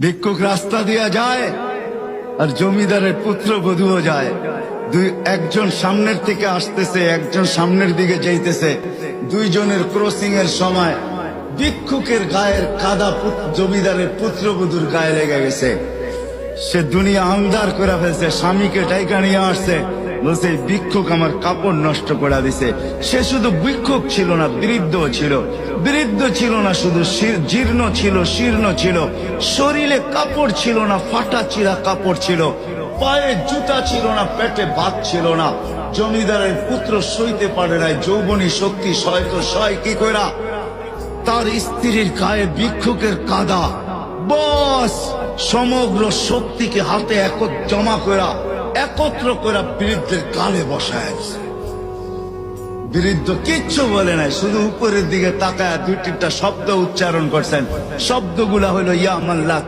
ভিক্ষুক রাস্তা দিয়া যায় আর জমিদারের পুত্রবধূও যায়। একজন সামনের থেকে আসতেছে, একজন সামনের দিকে যাইতেছে। দুইজনের ক্রসিং এর সময় ভিক্ষুকের গায়ের কাদা জমিদারের পুত্রবধূর গায়ে লেগে গেছে। সে দুনিয়া আন্ধার করে ফেলছে, স্বামীকে ডাইকা নিয়ে আসছে, বলছে ভিক্ষুক আমার কাপড় নষ্ট করে দিছে। সে শুধু ভিক্ষুক ছিল না, বৃদ্ধ ছিল। বৃদ্ধ ছিল না শুধু, জীর্ণ ছিল, শীর্ণ ছিল, শরীরে কাপড় ছিল না, ফাটা চিরা কাপড় ছিল, পায়ে জুতা ছিল না, পেটে ভাত ছিল না। জমিদারের পুত্র সইতে পারে নাই, যৌবনী শক্তি সয় কি কইরা তার স্ত্রীর গায়ে ভিক্ষুকের কাদা, বস সমগ্র শক্তিকে হাতে একত্র করা বৃদ্ধের গালে বসায়। বৃদ্ধ কিচ্ছু বলে নাই, শুধু উপরের দিকে তাকায় দুই তিনটা শব্দ উচ্চারণ করছেন। শব্দগুলা হলো ইয়া মাল্লা